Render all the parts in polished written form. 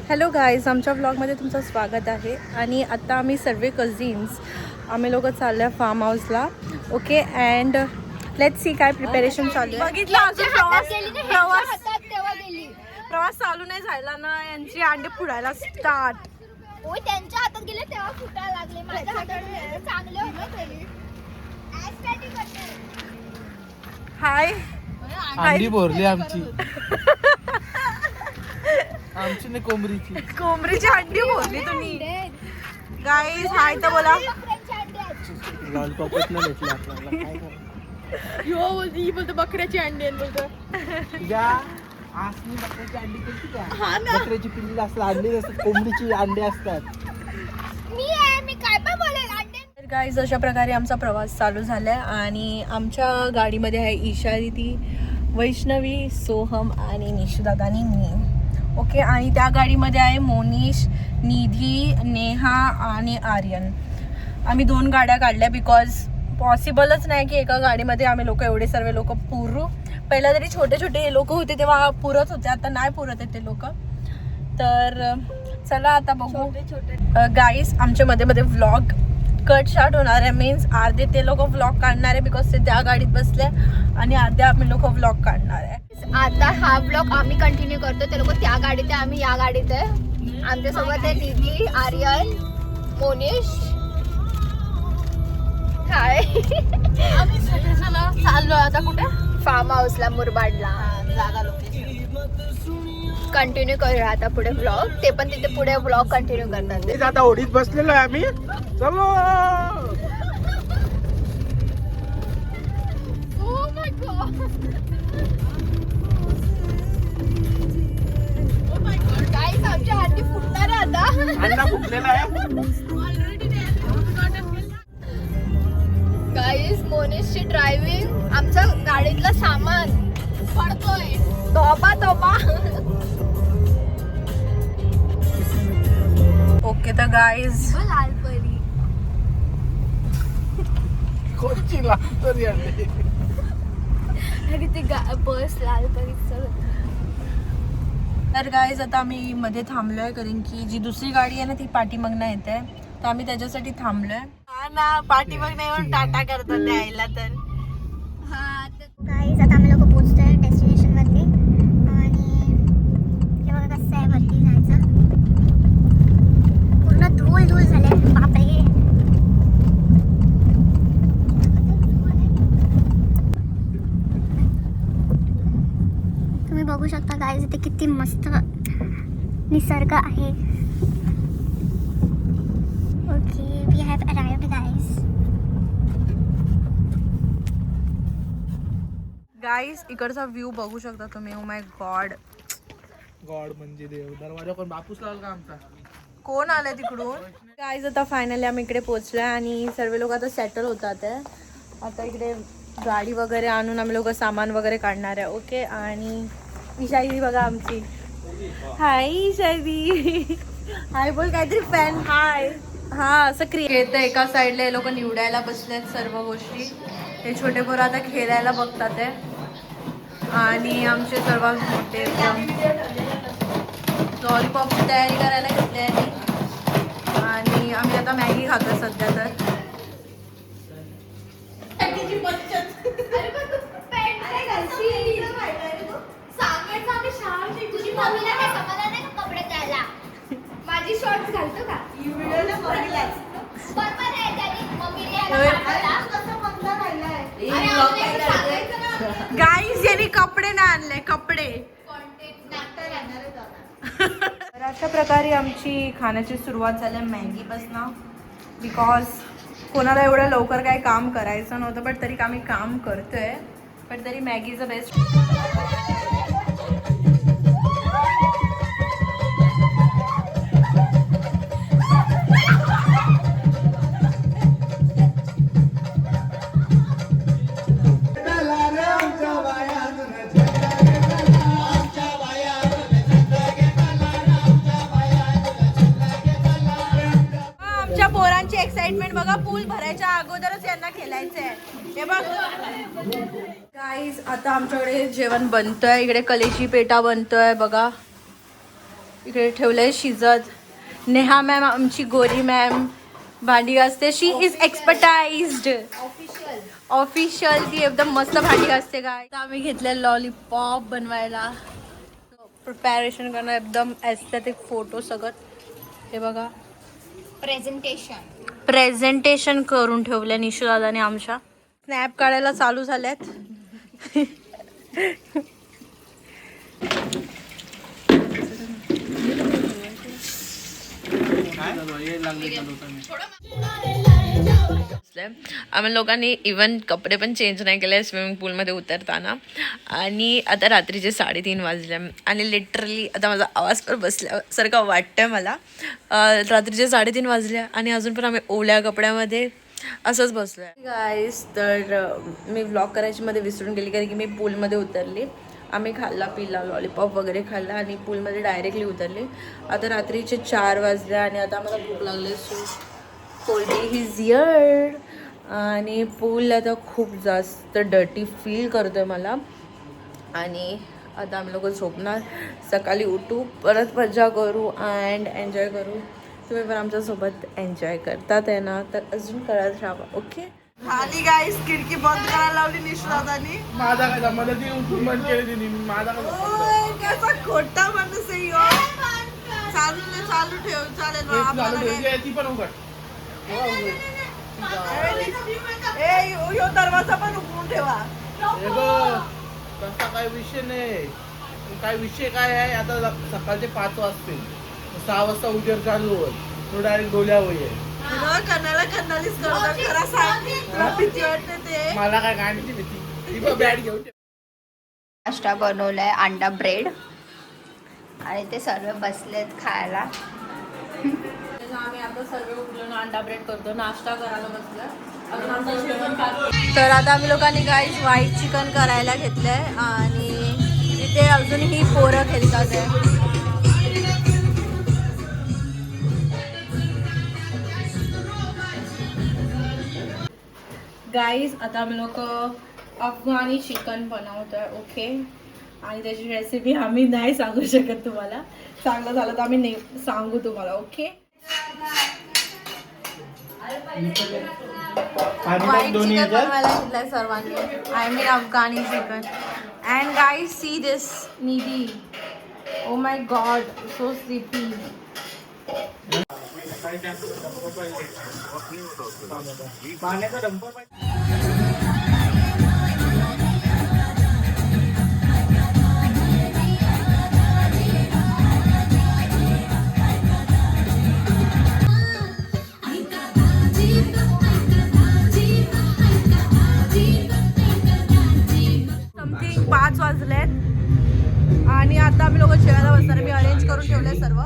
Hello guys, आमच्या व्लॉगमध्ये तुमचं स्वागत आहे. आणि आता आम्ही सर्व कझिन्स आम्ही लोक चाललो आहे फार्म हाऊसला. ओके, अँड लेट्स सी काय प्रिपरेशन चालू आहे. बघितलं अजून प्रवास चालू नाही झाला ना, यांची अंडे फुडायला स्टार्ट. त्यांच्या हातात गेले तेव्हा फुटायला लागले. माझ्या हातात चांगले होते. हाय, अंडी भरली आमची आमची नाही कोंबरीची अंडी भरली तुम्ही. गाईज हाय तर बोला. लॉलीपॉपच नाही भेटले आपल्याला, काय करायचं? ही बोलतो बकऱ्याची अंडी बोलतो. तुझ्या आसनी बकऱ्याची अंडी केली का? बकऱ्याची पिल्ली असतात, अंडी असतात, कोंबडीची अंडी असतात. मी काय पण बोलेल. तर गाईज अशा प्रकारे आमचा प्रवास चालू झाला आहे. आणि आमच्या गाडीमध्ये आहे ईशा दीदी, वैष्णवी, सोहम आणि निशुदादा आणि मी. ओके, आणि त्या गाडीमध्ये आहे मोनिश, निधी, नेहा आणि आर्यन. आम्ही 2 गाड्या काढल्या बिकॉज पॉसिबलच नाही की एका गाडीमध्ये आम्ही लोक एवढे सर्व लोक पुरू. पहिला तरी छोटे छोटे लोक होते तेव्हा पुरत होते, आता नाही पुरत आहे ते लोक. तर चला आता बघू. गाईज आमच्या मध्ये मध्ये व्लॉग कट शॉट होणार आहे. मीन्स अर्धे ते लोक व्लॉग काढणार आहे बिकॉज ते त्या गाडीत बसले, आणि अर्धे आम्ही लोक व्लॉग काढणार आहे. आता हा ब्लॉग आम्ही कंटिन्यू करतो. ते लोक त्या गाडीत आहे, आम्ही या गाडीत आहे. आमच्यासोबत आहे निधी, आर्यन, मोनिश. हाय. आम्ही सगळेजण चाललो आता कुठे? फार्म हाऊसला, मुरबाडला. जागा लोकेशन कंटिन्यू करूया आता पुढे ब्लॉग. ते पण तिथे पुढे ब्लॉग कंटिन्यू करतात. आता ओढीत बसलेलो आहे आम्ही. चलो. Oh my God. Guys, आमच्या हाती फुटणार आहे आता. अंडा फुटलेला आहे. गाईस, मोनिशची ड्रायव्हिंग, आमचं गाडीतलं सामान पडतोय. धोपा. ओके, तर गाईज लालपरी कोणची लागतरी अंडी? अरे ते बस लालपरीच. तर गाईज आता आम्ही मध्ये थांबलोय, कारण की जी दुसरी गाडी आहे ना ती पाठीमागनं येते, तर आम्ही त्याच्यासाठी थांबलोय. हा ना, पाठीमागनं येऊन टाटा करतात द्यायला. तर हा, गाईज आता आम्ही लोक पोहोचतोय डेस्टिनेशन वरती. आणि हे बघा कसं आहे वरती जायचं. पूर्ण धूळ झाले, बापरे. तुम्ही बघू शकता गाईज, इथे किती मस्त निसर्ग आहे. Okay, we have arrived guys. Guys इकडचा व्ह्यू बघू शकता तुम्ही. Oh my God. गॉड म्हणजे देव. दरवाजा कोण बापूस लावला का आमचा? कोण आलंय तिकडून? गाईज आता फायनली आम्ही इकडे पोहोचलोय, आणि सर्व लोक आता सेटल होतात आहे. आता इकडे गाडी वगैरे आणून आम्ही लोक सामान वगैरे काढणार आहे. ओके, आणि ईशादी बघा आमची. हाय ईशादी. हाय बोल काहीतरी. फॅन हाय. हा, असं क्रिएट आहे. एका साईडला हे लोक निवडायला बसलेत सर्व गोष्टी. हे छोटे पोरं आता खेळायला बघतात आहे, आणि आमचे सर्वात मोठे लॉलीपॉपची तयारी करायला घेतली आहे. आणि आम्ही आता मॅगी खातोय सध्या. तर माझी शॉर्ट्स घालतो का? गाईज यांनी कपडे नाही आणले, कपडे. तर अशा प्रकारे आमची खाण्याची सुरुवात झाली मॅगीपासून. बिकॉज कोणाला एवढं लवकर काही काम करायचं नव्हतं, बट तरी आम्ही काम करतोय. बट तरी मॅगीचं बेस्ट. पोरांची एक्साइटमेंट बघा. पूल भरायच्या अगोदरच यांना खेळायचंय. हे बघ गाईज, आता आमच्याकडे जेवण बनतोय. इकडे कलेची पेटा बनतोय बघा. इकडे ठेवलंय शिजत. नेहा मॅम आमची गोरी मॅम भांडी घासते. शी इज एक्सपर्टाइज्ड ऑफिशियल. ती एकदम मस्त भांडी घासते काय. तर आम्ही घेतले लॉलीपॉप बनवायला. प्रिपॅरेशन करणं एकदम एस्थेटिक फोटो सगळं. हे बघा प्रेझेंटेशन करून ठेवलं निशू दादाने आमच्या. स्नॅप काढायला चालू झाल्यात. आम्ही लोकांनी इवन कपडे पण चेंज नाही केले स्विमिंग पूलमध्ये उतरताना. आणि आता रात्रीचे 3:30 वाजले आणि लिटरली आता माझा आवाज पण बसल्यासारखं वाटतंय मला. रात्रीचे 3:30 वाजले आणि अजून पण आम्ही ओल्या कपड्यामध्ये असंच बसलोय गाईस. तर मी व्लॉग करायची मध्ये विसरून गेली कारण की मी पूलमध्ये उतरली. आम्ही खाल्ला पिला लॉलीपॉप वगैरे खाल्ला आणि पूलमध्ये डायरेक्टली उतरले. आता रात्रीचे 4 वाजले आणि आता आम्हाला भूक लागली. सो कोल्डी हिज हिअर. आणि पूल आता खूप जास्त डर्टी फील करतोय मला. आणि आता आम्ही लोक झोपणार. सकाळी उठू परत मजा करू अँड एन्जॉय करू. तुम्ही पण आमच्यासोबत एन्जॉय करतात आहे ना तर अजून करत राहा. ओके खाली गाईस खिडकी बंद करायला लावली निशू दादानी. माझा काय मला ती उठून बंद केली तिने. माझा कसा खोटा माणूस आहे ह्यो. चालू ठेव चालेल. ती पण उघड. ह्यो दरवाजा पण उघडून ठेवा. तसा काय विषय नाही. काय विषय काय आहे आता सकाळचे 5 वाजते 6 वाजता उजेड चालू होईल. तो डायरेक्ट डोल्यावर येईल. मला काय गाण्याची भीती. ती पण बॅट घेऊन नाश्ता बनवलाय अंडा ब्रेड आणि ते सर्व बसलेत खायला. आम्ही आता सर्व उठलो ना अंडा ब्रेड करतो. नाश्ता करायला बसलं. तर आता आम्ही लोकांनी गाईस व्हाईट चिकन करायला घेतलंय आणि इथे अजूनही पोरं खेळतात आहे. गाईज आता आम्ही लोक अफगाणी चिकन बनवतोय. ओके आणि त्याची रेसिपी आम्ही नाही सांगू शकत तुम्हाला. चांगलं झालं तर आम्ही सांगू तुम्हाला. ओके व्हाईट चिकन बनवायला घेतलंय सर्वांनी. आय मीन अफगाणी chicken. And guys see this Nidhi. Oh my God so sleepy. पाण्याचा डंपर समथिंग 5 वाजलेत आणि आता आम्ही लोक जेवायला बसणार. मी अरेंज करून ठेवलंय सर्व.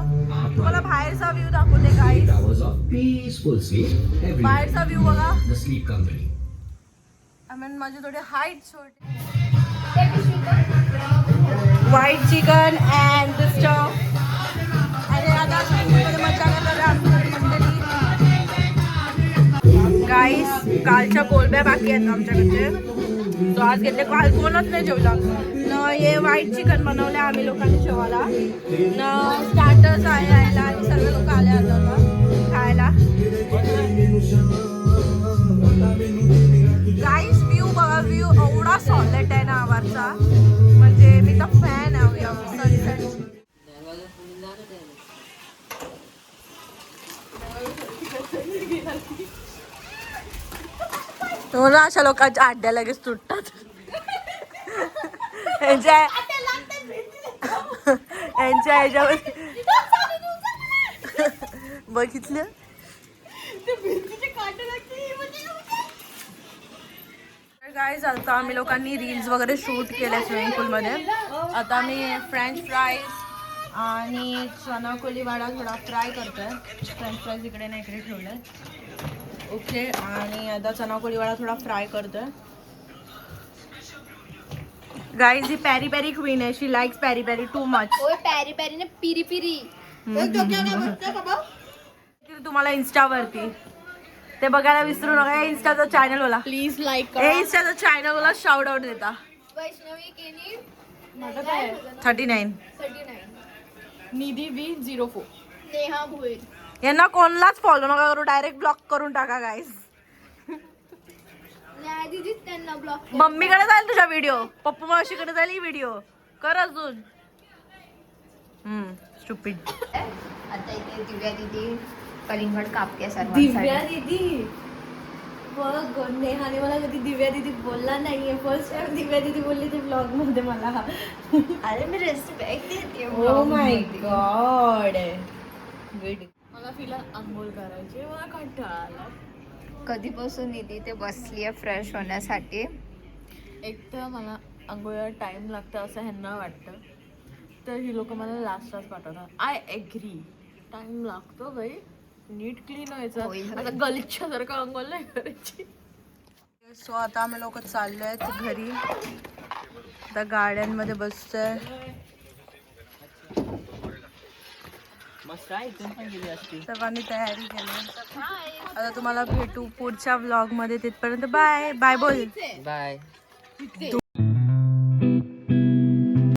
तुम्हाला बाहेरचा व्ह्यू दाखवते गाईस. बाहेरचा व्ह्यू बघा. आय मीन माझी थोडी हाईट छोटी. White chicken and this stuff. आणि आता मजा करणार गाईस. कालच्या कोलब्या बाकी आहेत आमच्याकडचे. तो आज घेतले. काल कोणच नाही जेवला. न हे व्हाईट चिकन बनवलं आम्ही लोकांनी जेवायला. न स्टार्टर्स आहे यायला आणि सर्व लोक आले आता खायला. गाईस व्ह्यू बघा. व्ह्यू एवढा सॉलिड आहे ना वरचा. म्हणजे मी तर फॅन आहे सनसेट. तुम्हाला अशा लोकांच्या आड्या लगेच तुटतात. यांच्या ह्याच्यावर बघितलं. गाईज आता आम्ही लोकांनी रील्स वगैरे शूट केले स्विमिंग पूलमध्ये. आता आम्ही फ्रेंच फ्राईज आणि चना कोलीवाडा थोडा फ्राय करतोय. फ्रेंच फ्राईज इकडे नाही इकडे ठेवलंय. ओके आणि आता चना कोलीवाडा थोडा फ्राय करतोय. गाईज ही पॅरी पॅरी क्वीन आहे. She likes peri peri too much. Peri peri ने पिरी पिरी. तुम्हाला इन्स्टावरती ते बघायला विसरू नका. इन्स्टाचा चॅनल वाला प्लीज लाईक इन्स्टाचा चॅनल वाला शाउट आउट देता. वैष्णवी केली 39. निधी V04. नेहा भोईर. यांना कोणलाच फॉलो नका करू, डायरेक्ट ब्लॉक करून टाका गाईस. नेहा दीदीच त्यांना ब्लॉक. मम्मीकडे जाईल तुझा व्हिडिओ, पप्पू मावशीकडे जाईल ही व्हिडिओ. कर अजून. स्टुपिड. आता इथे दिव्या दीदी कलिंगड कापते दिव्या दीदी बघ, नेहाने मला कधी दिव्या दीदी बोलला नाहीये. फर्स्ट टाइम दिव्या दीदी बोलली ती ब्लॉग मध्ये मला. अरे मी रिस्पेक्ट देते. Oh my God. मला फिलहाल आंघोळ करायची, मला कंटाळा आला. कधीपासून निधी ते बसली आहे फ्रेश होण्यासाठी. एक तर मला आंघोळीला टाइम लागतं असं ह्यांना वाटतं, तर ही लोक मला लास्टलाच पाठवतात. आय एग्री, टाइम लागतो बाई, नीट क्लीन व्हायचं. होय. आता गलिच्छासारखं आंघोळ नाही करायची. सो आता आम्ही लोक चाललोय घरी. आता गाड्यांमध्ये बसतोय. सर्वांनी तयारी केली. आता तुम्हाला भेटू पुढच्या व्लॉग मध्ये. तिथपर्यंत बाय बाय बोल. बाय.